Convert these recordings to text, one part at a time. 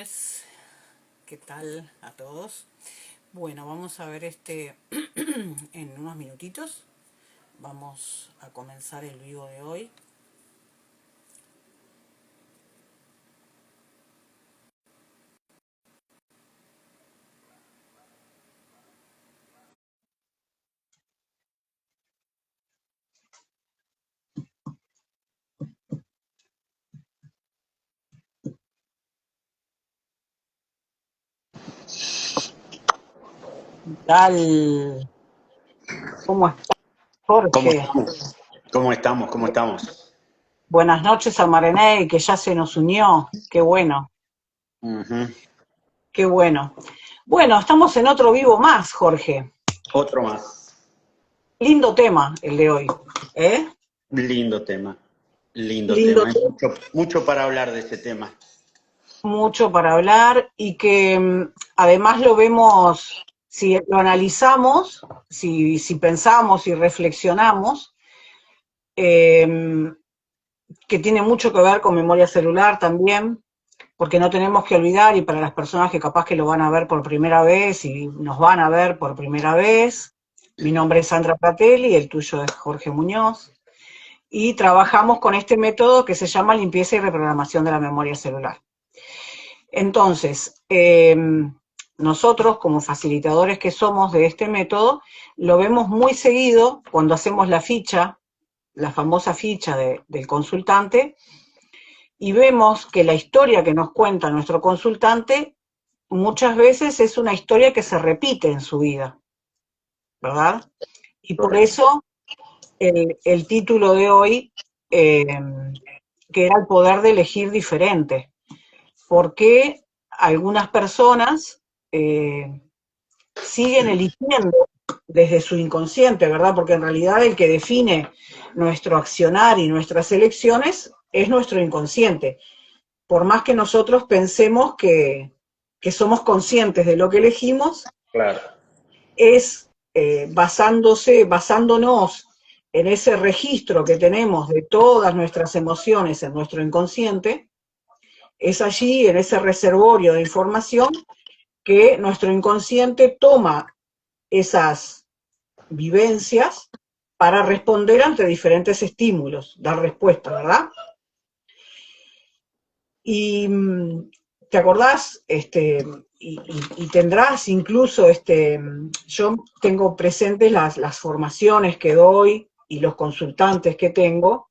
noches, ¿qué tal a todos? Bueno, vamos a ver en unos minutitos. Vamos a comenzar el vivo de hoy. ¿Qué tal? ¿Cómo estás, ¿Cómo Jorge? estamos? ¿Cómo estamos? ¿Cómo estamos? Buenas noches a Marenei, que ya se nos unió. Qué bueno, Ujú. qué bueno. Bueno, estamos en otro vivo más, Jorge. Otro más. Lindo tema el de hoy, ¿eh? Lindo tema. Lindo Lindo tema. Hay tema, mucho para hablar de ese tema. mucho para hablar y que además lo vemos, si lo analizamos, si pensamos y reflexionamos, eh, que tiene mucho que ver con memoria celular también, porque no tenemos que olvidar, y para las personas que capaz que lo van a ver por primera vez y nos van a ver por primera vez, mi nombre es Sandra Pratelli, el tuyo es Jorge Muñoz, y trabajamos con este método que se llama limpieza y reprogramación de la memoria celular. Entonces, nosotros como facilitadores que somos de este método, lo vemos muy seguido cuando hacemos la ficha, la famosa ficha del consultante, y vemos que la historia que nos cuenta nuestro consultante muchas veces es una historia que se repite en su vida, ¿verdad? Y por Correcto. eso el título de hoy, eh, que era el poder de elegir diferente. ¿Por qué algunas personas siguen eligiendo desde su inconsciente, ¿verdad? Porque en realidad el que define nuestro accionar y nuestras elecciones es nuestro inconsciente. Por más que nosotros pensemos que somos conscientes de lo que elegimos, Claro. es basándonos en ese registro que tenemos de todas nuestras emociones en nuestro inconsciente, es allí, en ese reservorio de información, que nuestro inconsciente toma esas vivencias para responder ante diferentes estímulos, dar respuesta, ¿verdad? Y te acordás, y tendrás incluso, yo tengo presentes las formaciones que doy y los consultantes que tengo,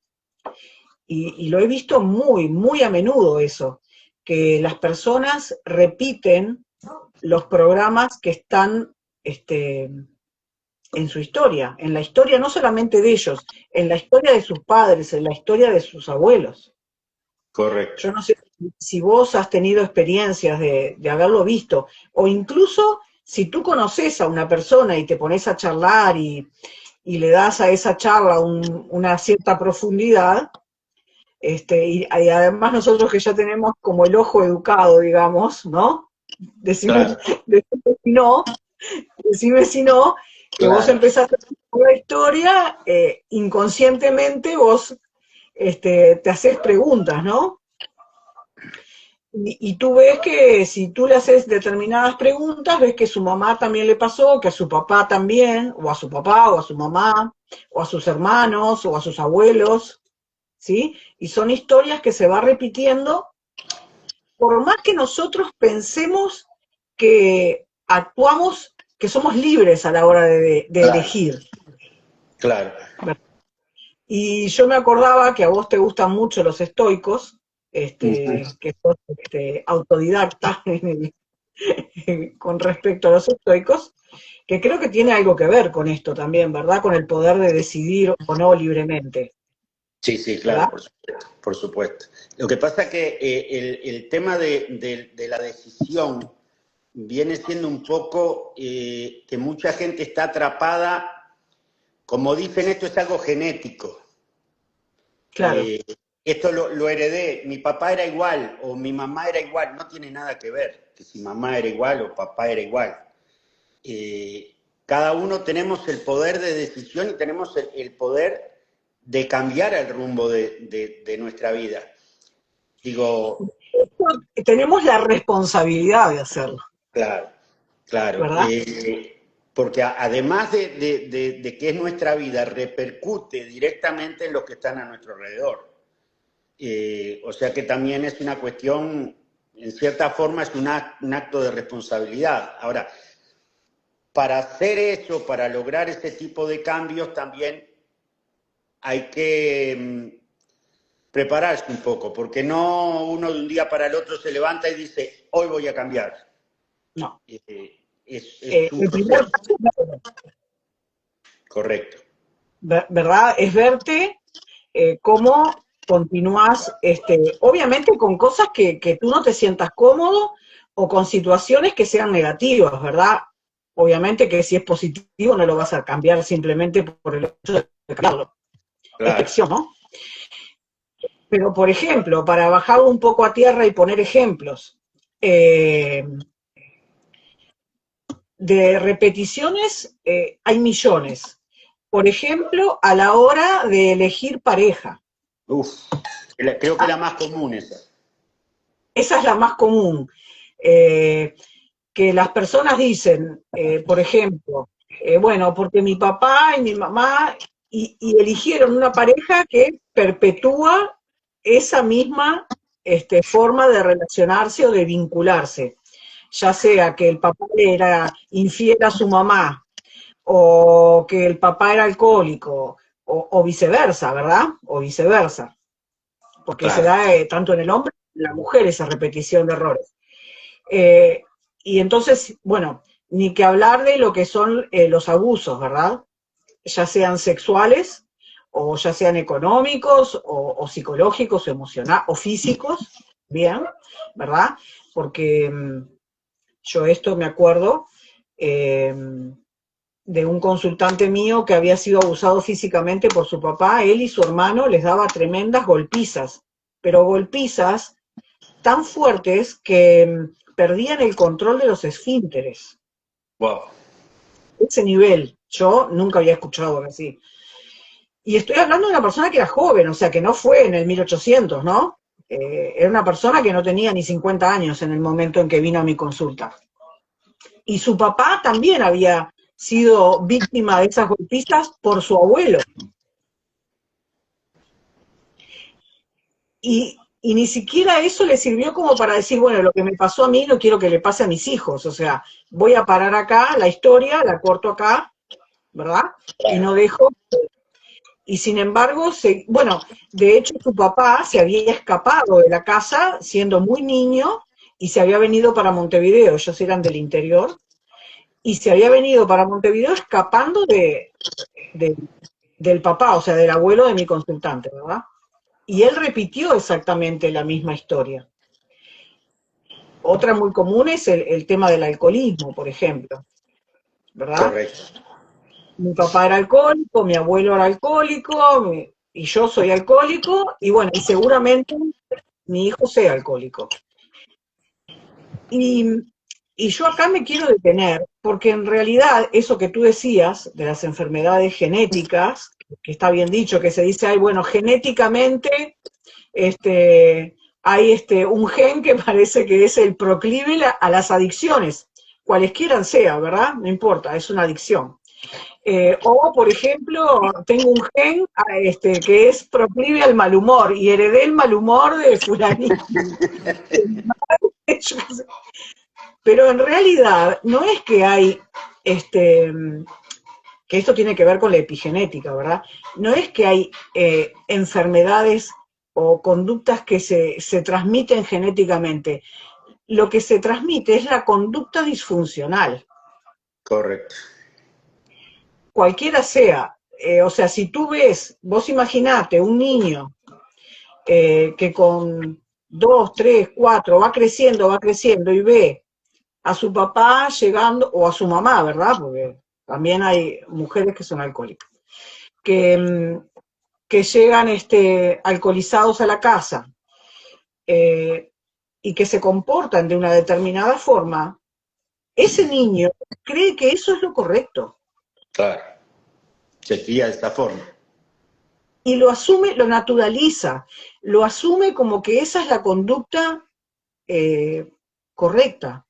y lo he visto muy, muy a menudo eso, que las personas repiten los programas que están en su historia, en la historia no solamente de ellos, en la historia de sus padres, en la historia de sus abuelos. Correcto. Yo no sé si vos has tenido experiencias de haberlo visto, o incluso si tú conoces a una persona y te pones a charlar y le das a esa charla una cierta profundidad, y además nosotros que ya tenemos como el ojo educado, digamos, ¿no? Decime, Claro. decime si no, que vos Claro. empezás a hacer la historia, inconscientemente vos te haces preguntas, ¿no? Y tú ves que si tú le haces determinadas preguntas, ves que su mamá también le pasó, que a su papá también, o a su papá, o a su mamá, o a sus hermanos, o a sus abuelos, ¿sí? Y son historias que se va repitiendo, por más que nosotros pensemos que actuamos, que somos libres a la hora de Claro. elegir. Claro. Y yo me acordaba que a vos te gustan mucho los estoicos, Ujú. que sos autodidacta con respecto a los estoicos, que creo que tiene algo que ver con esto también, ¿verdad? Con el poder de decidir o no libremente, Sí, sí, ¿verdad? claro, por supuesto. Por supuesto. Lo que pasa es que el tema de la decisión viene siendo un poco que mucha gente está atrapada, como dicen, esto es algo genético. Claro, Esto lo heredé, mi papá era igual o mi mamá era igual, no tiene nada que ver que si mamá era igual o papá era igual. Cada uno tenemos el poder de decisión y tenemos el poder de cambiar el rumbo de nuestra vida. Digo, tenemos la responsabilidad de hacerlo, Claro, claro. ¿verdad? Porque además de que es nuestra vida, repercute directamente en los que están a nuestro alrededor. O sea que también es una cuestión, en cierta forma, es un acto de responsabilidad. Ahora, para hacer eso, para lograr ese tipo de cambios, también hay que prepararse un poco, porque no uno de un día para el otro se levanta y dice, hoy voy a cambiar. No. Es un El primer proceso, paso, correcto. ¿verdad? Es verte cómo continúas, obviamente con cosas que tú no te sientas cómodo o con situaciones que sean negativas, ¿verdad? Obviamente que si es positivo no lo vas a cambiar simplemente por el hecho de cambiarlo. Claro, Excepción, ¿no? Pero, por ejemplo, para bajar un poco a tierra y poner ejemplos, eh, de repeticiones hay millones. Por ejemplo, a la hora de elegir pareja. uf, creo que es la más común esa. Esa es la más común. Que las personas dicen, por ejemplo, bueno, porque mi papá y mi mamá y eligieron una pareja que perpetúa esa misma forma de relacionarse o de vincularse, ya sea que el papá era infiel a su mamá o que el papá era alcohólico o viceversa, ¿verdad? O viceversa, porque se Claro, da tanto en el hombre como en la mujer esa repetición de errores. Eh, y entonces, bueno, ni que hablar de lo que son los abusos, ¿verdad? Ya sean sexuales, o ya sean económicos, o psicológicos, o emocionales, o físicos, bien, ¿verdad? Porque yo esto me acuerdo eh, de un consultante mío que había sido abusado físicamente por su papá, él y su hermano les daba tremendas golpizas, pero golpizas tan fuertes que perdían el control de los esfínteres. wow. Ese nivel, yo nunca había escuchado algo así. Y estoy hablando de una persona que era joven, o sea, que no fue en el 1800, ¿no? Era una persona que no tenía ni 50 años en el momento en que vino a mi consulta. Y su papá también había sido víctima de esas golpizas por su abuelo. Y ni siquiera eso le sirvió como para decir, bueno, lo que me pasó a mí no quiero que le pase a mis hijos. O sea, voy a parar acá la historia, la corto acá, ¿verdad? Y no dejo. Y sin embargo, bueno, de hecho su papá se había escapado de la casa siendo muy niño y se había venido para Montevideo, ellos eran del interior, y se había venido para Montevideo escapando de, del papá, o sea, del abuelo de mi consultante, ¿verdad? Y él repitió exactamente la misma historia. Otra muy común es el tema del alcoholismo, por ejemplo, ¿verdad? Correcto. Mi papá era alcohólico, mi abuelo era alcohólico, y yo soy alcohólico, y bueno, y seguramente mi hijo sea alcohólico. Y, y yo acá me quiero detener, porque en realidad eso que tú decías de las enfermedades genéticas, que está bien dicho, que se dice, ay, bueno, genéticamente hay un gen que parece que es el proclive a las adicciones, cualesquiera sea, ¿verdad? No importa, es una adicción. O, por ejemplo, tengo un gen que es proclive al mal humor y heredé el mal humor de fulanito. Pero en realidad no es que hay, que esto tiene que ver con la epigenética, ¿verdad? No es que hay enfermedades o conductas que se transmiten genéticamente. Lo que se transmite es la conducta disfuncional, Correcto. cualquiera sea. O sea, si tú ves, vos imaginate un niño que con 2, 3, 4 va creciendo y ve a su papá llegando, o a su mamá, ¿verdad? Porque también hay mujeres que son alcohólicas, que, que llegan alcoholizados a la casa eh, y que se comportan de una determinada forma, ese niño cree que eso es lo correcto Claro. Se cría de esta forma. y lo asume, lo naturaliza, lo asume como que esa es la conducta correcta.